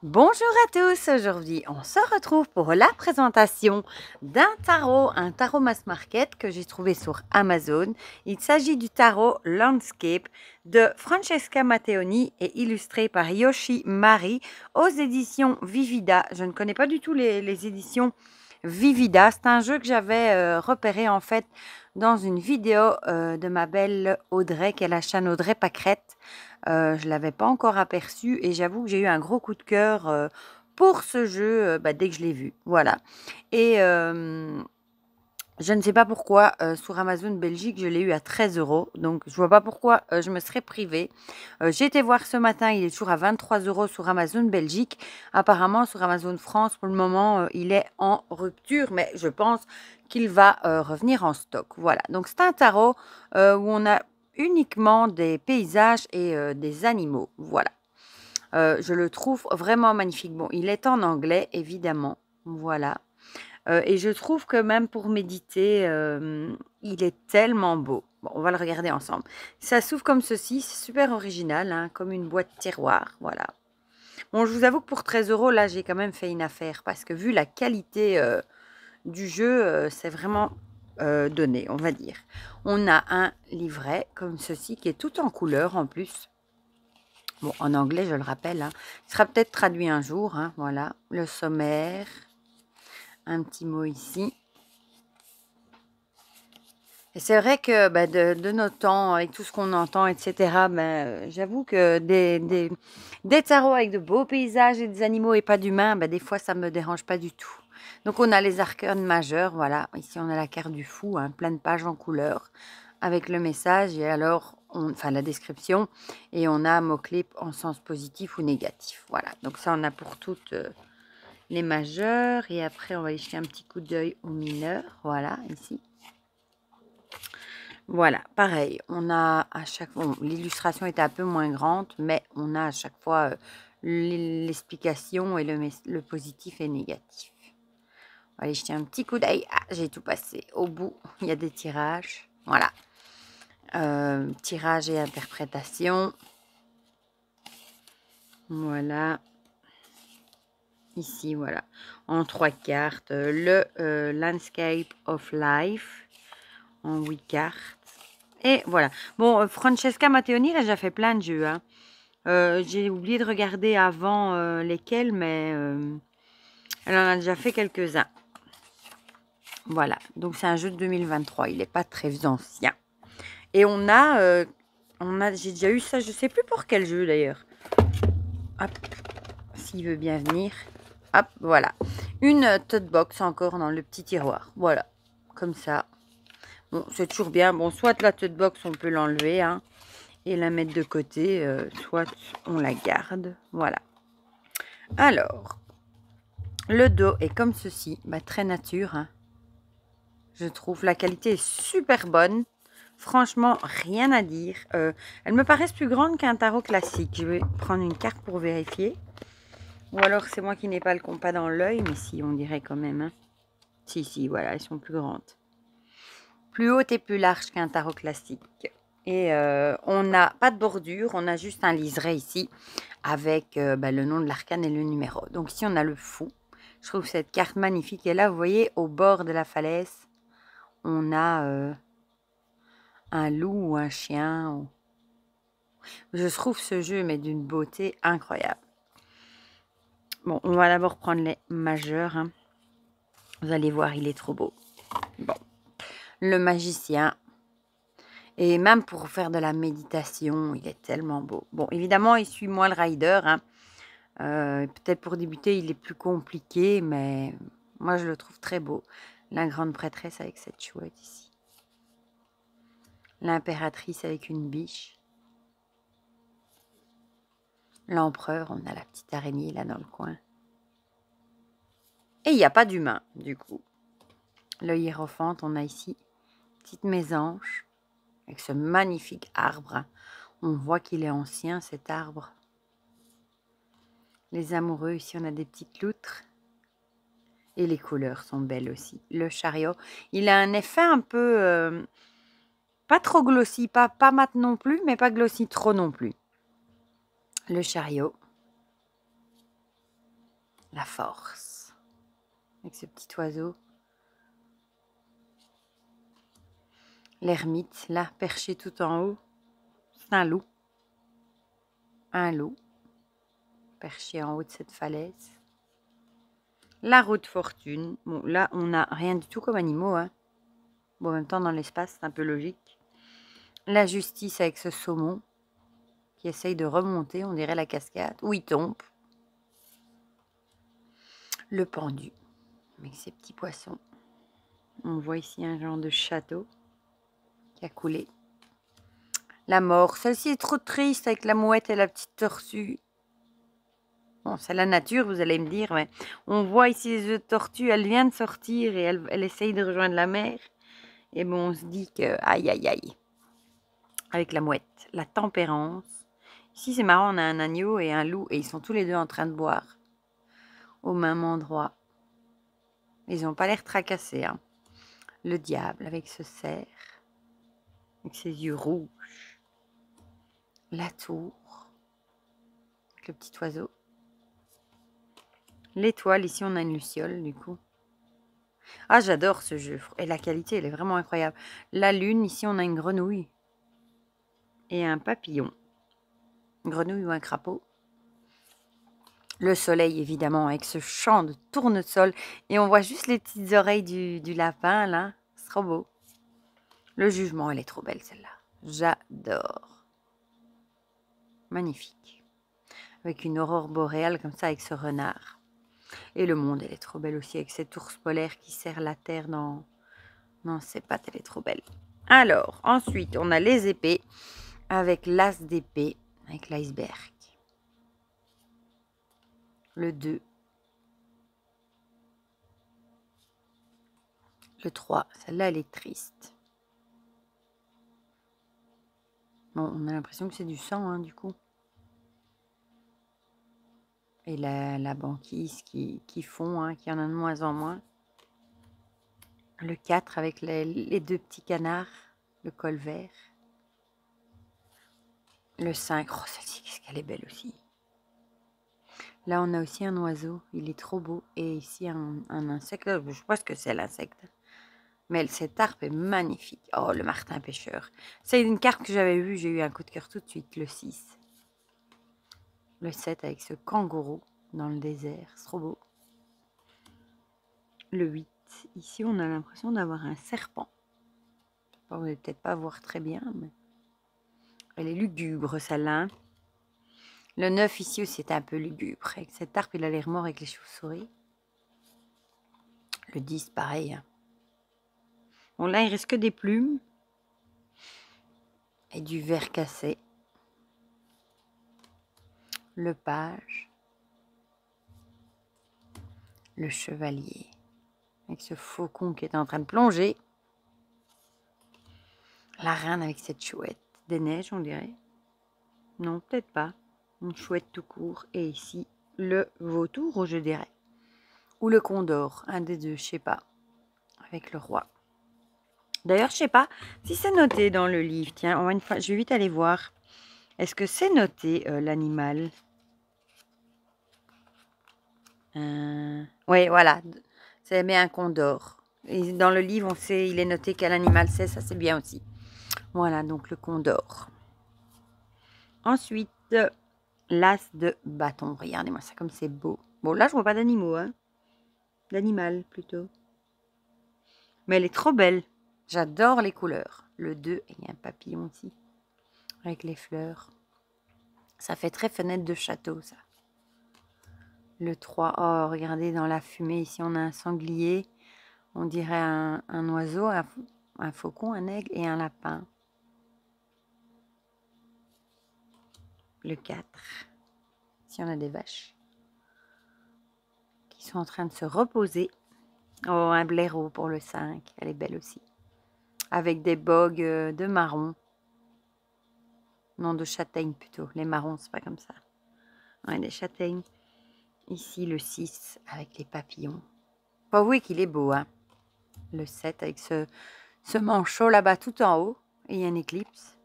Bonjour à tous, aujourd'hui on se retrouve pour la présentation d'un tarot, un tarot mass market que j'ai trouvé sur Amazon. Il s'agit du tarot Landscape de Francesca Matteoni et illustré par Yoshi Mari aux éditions Vivida. Je ne connais pas du tout les éditions Vivida, c'est un jeu que j'avais repéré en fait dans une vidéo de ma belle Audrey, qui est la chaîne Audrey Pâquerette. Je ne l'avais pas encore aperçu et j'avoue que j'ai eu un gros coup de cœur pour ce jeu dès que je l'ai vu. Voilà. Et je ne sais pas pourquoi, sur Amazon Belgique, je l'ai eu à 13 €. Donc, je vois pas pourquoi je me serais privée. J'ai été voir ce matin, il est toujours à 23 € sur Amazon Belgique. Apparemment, sur Amazon France, pour le moment, il est en rupture, mais je pense qu'il va revenir en stock. Voilà. Donc, c'est un tarot où on a uniquement des paysages et des animaux. Voilà. Je le trouve vraiment magnifique. Bon, il est en anglais, évidemment. Voilà. Et je trouve que même pour méditer, il est tellement beau. Bon, on va le regarder ensemble. Ça s'ouvre comme ceci, c'est super original, hein, comme une boîte tiroir, voilà. Bon, je vous avoue que pour 13 € là, j'ai quand même fait une affaire parce que vu la qualité du jeu, c'est vraiment donné, on va dire. On a un livret comme ceci qui est tout en couleur en plus. Bon, en anglais, je le rappelle, hein. Il sera peut-être traduit un jour, hein, voilà. Le sommaire, un petit mot ici. Et c'est vrai que de nos temps, avec tout ce qu'on entend, etc., j'avoue que des tarots avec de beaux paysages et des animaux et pas d'humains, des fois, ça ne me dérange pas du tout. Donc, on a les arcanes majeurs, voilà. Ici, on a la carte du fou, hein, plein de pages en couleur, avec le message et alors, enfin, la description. Et on a un mot-clé en sens positif ou négatif. Voilà, donc ça, on a pour toutes les majeures. Et après, on va aller jeter un petit coup d'œil aux mineurs, voilà, ici. Voilà, pareil, on a à chaque fois, bon, l'illustration était un peu moins grande, mais on a à chaque fois l'explication et le positif et négatif. On va aller jeter un petit coup d'œil. Ah, j'ai tout passé. Au bout, il y a des tirages. Voilà. Tirage et interprétation. Voilà. Ici, voilà. En 3 cartes. Le Landscape of Life. En 8 cartes. Et voilà. Bon, Francesca Matteoni, elle a déjà fait plein de jeux. Hein. J'ai oublié de regarder avant lesquels, mais elle en a déjà fait quelques-uns. Voilà. Donc, c'est un jeu de 2023. Il n'est pas très ancien. Et j'ai déjà eu ça. Je ne sais plus pour quel jeu, d'ailleurs. Hop. S'il veut bien venir. Hop, voilà. Une tote box encore dans le petit tiroir. Voilà. Comme ça. Bon, c'est toujours bien. Bon, soit la tote box, on peut l'enlever, hein, et la mettre de côté, soit on la garde. Voilà. Alors, le dos est comme ceci, très nature, hein. Je trouve la qualité est super bonne. Franchement, rien à dire. Elles me paraissent plus grandes qu'un tarot classique. Je vais prendre une carte pour vérifier. Ou alors c'est moi qui n'ai pas le compas dans l'œil, mais si, on dirait quand même. Hein. Si, voilà, elles sont plus grandes. Plus haute et plus large qu'un tarot classique. Et on n'a pas de bordure, on a juste un liseré ici avec le nom de l'arcane et le numéro. Donc ici, on a le fou. Je trouve cette carte magnifique. Et là, vous voyez, au bord de la falaise, on a un loup ou un chien. Je trouve ce jeu, mais d'une beauté incroyable. Bon, on va d'abord prendre les majeurs. Hein. Vous allez voir, il est trop beau. Bon, le magicien. Et même pour faire de la méditation, il est tellement beau. Bon, évidemment, il suit moins le rider. Hein. Peut-être pour débuter, il est plus compliqué, mais moi, je le trouve très beau. La grande prêtresse avec cette chouette ici. L'impératrice avec une biche. L'empereur, on a la petite araignée là dans le coin. Et il n'y a pas d'humain, du coup. Le hiérophante, on a ici petite mésange avec ce magnifique arbre. On voit qu'il est ancien, cet arbre. Les amoureux, ici, on a des petites loutres. Et les couleurs sont belles aussi. Le chariot, il a un effet un peu... pas trop glossy, pas mat non plus, mais pas glossy trop non plus. Le chariot. La force. Avec ce petit oiseau. L'ermite, là, perché tout en haut. C'est un loup. Un loup. Perché en haut de cette falaise. La roue de fortune. Bon, là, on n'a rien du tout comme animaux. Hein. Bon, en même temps, dans l'espace, c'est un peu logique. La justice avec ce saumon qui essaye de remonter, on dirait la cascade, où il tombe. Le pendu, avec ses petits poissons. On voit ici un genre de château qui a coulé. La mort, celle-ci est trop triste avec la mouette et la petite tortue. Bon, c'est la nature, vous allez me dire, mais on voit ici les œufs de tortue, elle vient de sortir et elle essaye de rejoindre la mer. Et bon, on se dit que, aïe, aïe, aïe. Avec la mouette, la tempérance. Ici, c'est marrant, on a un agneau et un loup et ils sont tous les deux en train de boire au même endroit. Ils n'ont pas l'air tracassés. Hein. Le diable avec ce cerf, avec ses yeux rouges. La tour, avec le petit oiseau. L'étoile, ici on a une luciole du coup. Ah, j'adore ce jeu. Et la qualité, elle est vraiment incroyable. La lune, ici on a une grenouille. Et un papillon. Une grenouille ou un crapaud. Le soleil, évidemment, avec ce chant de tournesol. Et on voit juste les petites oreilles du lapin, là. C'est trop beau. Le jugement, elle est trop belle, celle-là. J'adore. Magnifique. Avec une aurore boréale, comme ça, avec ce renard. Et le monde, elle est trop belle aussi, avec cet ours polaire qui serre la terre dans ses pattes. Elle est trop belle. Alors, ensuite, on a les épées, avec l'as d'épée, avec l'iceberg. Le 2. Le 3, celle-là, elle est triste. Bon, on a l'impression que c'est du sang, hein, du coup. Et la banquise qui fond, hein, qui en a de moins en moins. Le 4 avec les deux petits canards, le col vert. Le 5, oh celle-ci, qu'est-ce qu'elle est belle aussi. Là, on a aussi un oiseau, il est trop beau. Et ici, un insecte, je ne sais pas ce que c'est l'insecte. Mais cette harpe est magnifique. Oh, le martin pêcheur. C'est une carte que j'avais vue, j'ai eu un coup de cœur tout de suite, le 6. Le 7 avec ce kangourou dans le désert, c'est trop beau. Le 8, ici on a l'impression d'avoir un serpent. Vous n'allez peut-être pas voir très bien, mais elle est lugubre celle-là. Le 9 ici aussi c'est un peu lugubre. Avec cette harpe, il a l'air mort avec les chauves-souris. Le 10, pareil. Bon là, il reste que des plumes. Et du verre cassé. Le page. Le chevalier. Avec ce faucon qui est en train de plonger. La reine avec cette chouette. Des neiges, on dirait. Non, peut-être pas. Une chouette tout court. Et ici, le vautour, je dirais. Ou le condor, un des deux, je sais pas. Avec le roi. D'ailleurs, je sais pas si c'est noté dans le livre. Tiens, on va une fois, je vais vite aller voir. Est-ce que c'est noté, l'animal? Oui, voilà. C'est bien un condor. Et dans le livre, on sait, il est noté quel animal c'est. Ça, c'est bien aussi. Voilà, donc le condor. Ensuite, l'as de bâton. Regardez-moi ça comme c'est beau. Bon, là, je vois pas d'animaux, hein. D'animal, plutôt. Mais elle est trop belle. J'adore les couleurs. Le 2, il y a un papillon aussi. Avec les fleurs. Ça fait très fenêtre de château, ça. Le 3, oh, regardez, dans la fumée, ici, on a un sanglier. On dirait un oiseau, un faucon, un aigle et un lapin. Le 4, ici, on a des vaches qui sont en train de se reposer. Oh, un blaireau pour le 5, elle est belle aussi. Avec des bogues de marron. Non, de châtaigne plutôt. Les marrons, c'est pas comme ça. Ouais, des châtaignes. Ici, le 6, avec les papillons. Faut avouer qu'il est beau, hein. Le 7, avec ce manchot là-bas tout en haut. Et il y a une éclipse.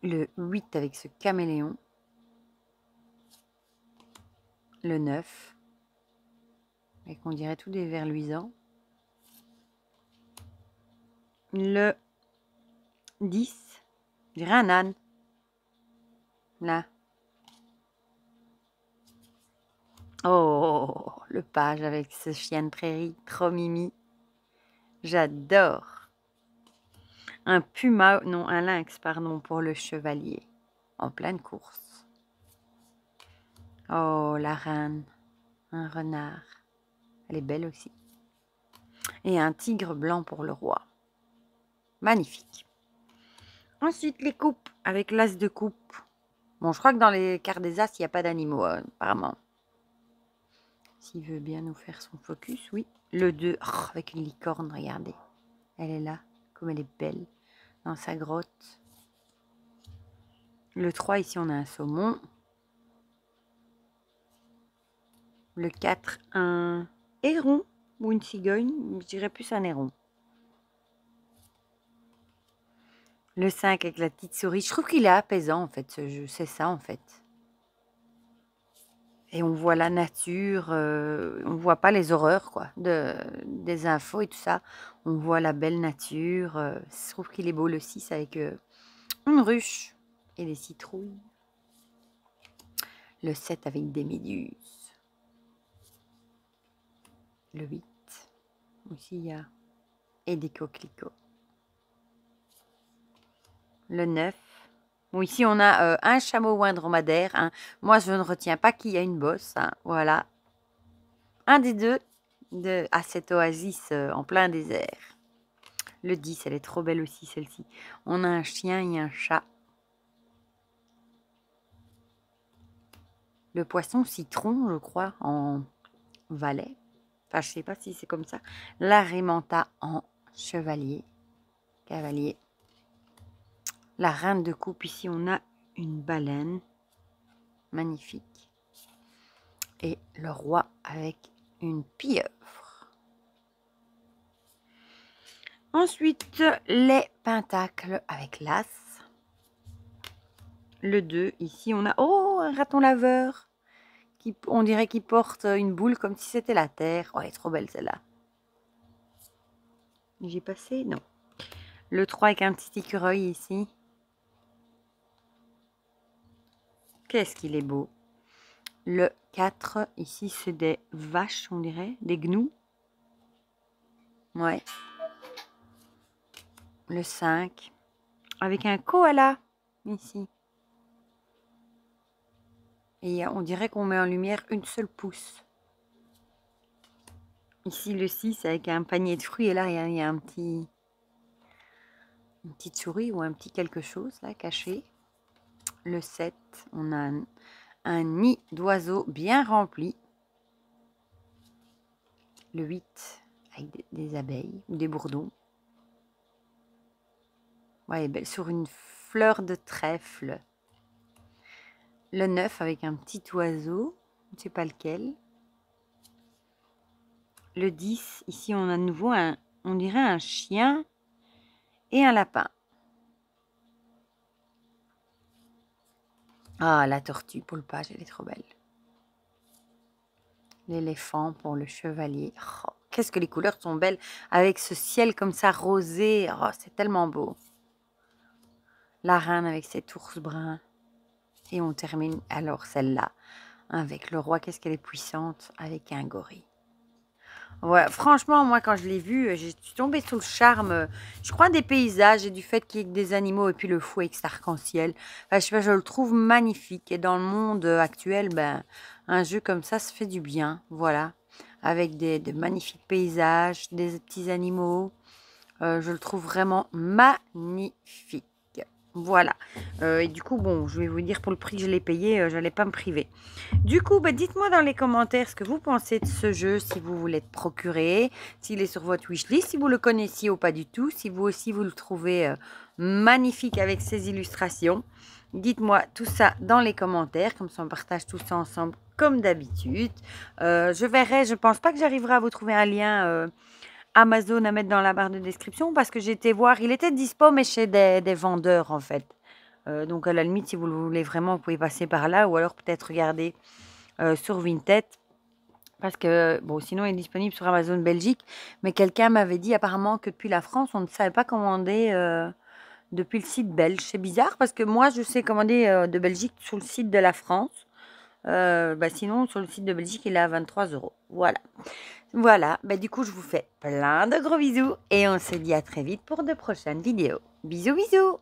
Le 8, avec ce caméléon. Le 9. Et qu'on dirait tout des vers luisants. Le 10. Je dirais un âne. Là. Oh, le page avec ce chien de prairie. Trop mimi. J'adore. Un puma, non, un lynx, pardon, pour le chevalier. En pleine course. Oh, la reine. Un renard. Elle est belle aussi. Et un tigre blanc pour le roi. Magnifique. Ensuite, les coupes avec l'as de coupe. Bon, je crois que dans les cartes des as, il n'y a pas d'animaux, apparemment. S'il veut bien nous faire son focus, oui. Le 2, oh, avec une licorne, regardez. Elle est là, comme elle est belle, dans sa grotte. Le 3, ici, on a un saumon. Le 4, un héron ou une cigogne. Je dirais plus un héron. Le 5 avec la petite souris. Je trouve qu'il est apaisant, en fait, ce jeu. C'est ça, en fait. Et on voit la nature. On ne voit pas les horreurs, quoi, des infos et tout ça. On voit la belle nature. Je trouve qu'il est beau, le 6, avec une ruche et des citrouilles. Le 7 avec des méduses. Le 8. Aussi, il y a... Et des coquelicots. Le 9. Bon, ici, on a un chameau ou un dromadaire. Hein. Moi, je ne retiens pas qu'il y a une bosse. Hein. Voilà. Un des deux à cette oasis en plein désert. Le 10, elle est trop belle aussi, celle-ci. On a un chien et un chat. Le poisson citron, je crois, en valet. Enfin, je sais pas si c'est comme ça. L'arimanta en chevalier. Cavalier. La reine de coupe, ici, on a une baleine. Magnifique. Et le roi avec une pieuvre. Ensuite, les pentacles avec l'as. Le 2, ici, on a... Oh, un raton laveur. On dirait qu'il porte une boule comme si c'était la terre. Oh, elle est trop belle, celle-là. J'ai passé? Non. Le 3 avec un petit écureuil ici. Qu'est-ce qu'il est beau. Le 4, ici, c'est des vaches, on dirait. Des gnous. Ouais. Le 5, avec un koala, ici. Et on dirait qu'on met en lumière une seule pousse. Ici, le 6, avec un panier de fruits. Et là, il y a un petit... Une petite souris ou un petit quelque chose, là, caché. Le 7, on a un nid d'oiseaux bien rempli. Le 8, avec des abeilles ou des bourdons. Ouais, belle, sur une fleur de trèfle. Le 9, avec un petit oiseau. Je ne sais pas lequel. Le 10, ici, on a de nouveau on dirait un chien et un lapin. Ah, la tortue pour le page, elle est trop belle. L'éléphant pour le chevalier. Oh, qu'est-ce que les couleurs sont belles avec ce ciel comme ça rosé. Oh, c'est tellement beau. La reine avec ses ours bruns. Et on termine alors celle-là avec le roi. Qu'est-ce qu'elle est puissante avec un gorille. Ouais, franchement, moi, quand je l'ai vu, je suis tombée sous le charme, je crois, des paysages et du fait qu'il y ait des animaux et puis le fou avec cet arc-en-ciel. Enfin, je sais pas, je le trouve magnifique. Et dans le monde actuel, ben, un jeu comme ça se fait du bien, voilà. Avec de magnifiques paysages, des petits animaux. Je le trouve vraiment magnifique. Voilà. Et du coup, bon, je vais vous dire, pour le prix que je l'ai payé, je n'allais pas me priver. Du coup, bah, dites-moi dans les commentaires ce que vous pensez de ce jeu, si vous voulez le procurer, s'il est sur votre wishlist, si vous le connaissiez ou pas du tout, si vous aussi vous le trouvez magnifique avec ses illustrations. Dites-moi tout ça dans les commentaires, comme ça on partage tout ça ensemble comme d'habitude. Je verrai, je pense pas que j'arriverai à vous trouver un lien Amazon à mettre dans la barre de description parce que j'ai été voir, il était dispo mais chez des vendeurs en fait. Donc à la limite, si vous le voulez vraiment, vous pouvez passer par là ou alors peut-être regarder sur Vinted. Parce que, bon, sinon, il est disponible sur Amazon Belgique. Mais quelqu'un m'avait dit apparemment que depuis la France, on ne savait pas commander depuis le site belge. C'est bizarre parce que moi, je sais commander de Belgique sur le site de la France. Bah, sinon, sur le site de Belgique, il est à 23 euros. Voilà. Voilà. Bah, du coup, je vous fais plein de gros bisous. Et on se dit à très vite pour de prochaines vidéos. Bisous, bisous.